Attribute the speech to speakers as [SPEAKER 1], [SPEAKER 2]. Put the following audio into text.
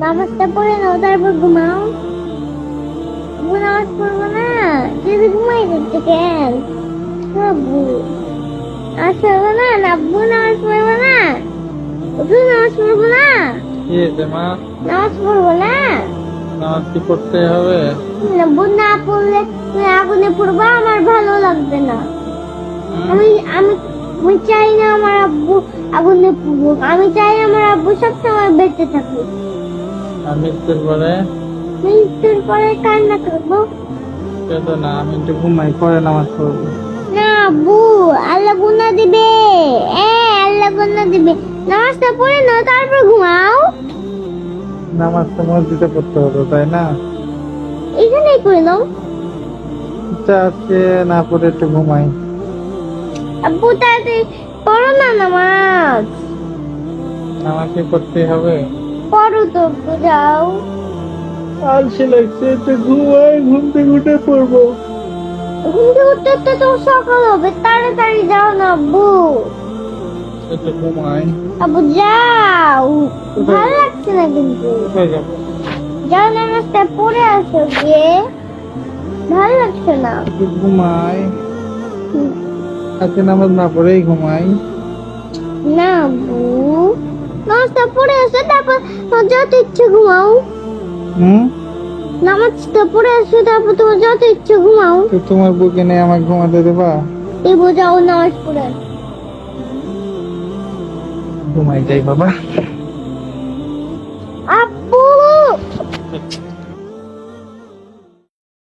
[SPEAKER 1] নামাজটা পড়ে নাও তারপর ঘুমাও। আব্বু নামাজ পড়বো না, যদি ঘুমাই যাচ্ছে কেন? আব্বু নামাজ পড়বো না, আব্বু নামাজ পড়বো না, তুই নামাজ পড়বো না,
[SPEAKER 2] কি হয়েছে মা?
[SPEAKER 1] নামাজ পড়বো না।
[SPEAKER 2] নামাজ কি পড়তে হবে?
[SPEAKER 1] আব্বু না পড়লে তুমি আগুনে পড়বো, আমার ভালো লাগবে না। আমি আমি আমি চাই না আমার আব্বু আগুনে পড়ুক, আমি চাই আমার আব্বু সবসময় বেঁচে থাকুক।
[SPEAKER 2] আমি মৃত্যুর পরে
[SPEAKER 1] মৃত্যুর পরে কান্না করবো
[SPEAKER 2] কেঁদো না, আমি একটু ঘুমাই, পরে নামাজ পড়বো।
[SPEAKER 1] না আব্বু, আল্লাহ গুনাহ দিবে। আল্লাহ গুনাহ দিবে। নামাজটা পড়ে নাও তারপর ঘুমাও।
[SPEAKER 2] নামাজ তো মসজিদে পড়তে হতো, তাই না?
[SPEAKER 1] এখানেই করে নাও।
[SPEAKER 2] আচ্ছা, আজকে না পড়ে একটু ঘুমাই।
[SPEAKER 1] আব্বু তাড়াতাড়ি পড়ো না নামাজ।
[SPEAKER 2] নামাজ কি পড়তে হবে?
[SPEAKER 1] পড়ো তো আব্বু, যাও।
[SPEAKER 2] আলসে লাগছে, একটু ঘুমাই, ঘুম থেকে উঠে পড়বো।
[SPEAKER 1] ঘুম থেকে উঠতে উঠতে তো সকাল হবে, তাড়াতাড়ি যাও না আব্বু।
[SPEAKER 2] একটু ঘুমাই।
[SPEAKER 1] আব্বু যাও, ভালো লাগছে না কিন্তু।
[SPEAKER 2] কোথায় যাবো?
[SPEAKER 1] যাও নামাজটা পড়ে আসো গিয়ে, ভালো লাগছে না।
[SPEAKER 2] একটু ঘুমাই। আজকে নামাজ না পড়েই ঘুমাই।
[SPEAKER 1] না আব্বু, নামাজটা পড়ে আসো তারপর তোমার যত ইচ্ছে ঘুমাও। নামাজটা পড়ে আসো তারপর তোমার যত ইচ্ছে ঘুমাও।
[SPEAKER 2] তো তোমার বুকে নিয়ে আমাকে ঘুমাতে দেবা?
[SPEAKER 1] এই বোঝাও নামাজ পড়ে আসো।
[SPEAKER 2] ঘুমাই যাই বাবা।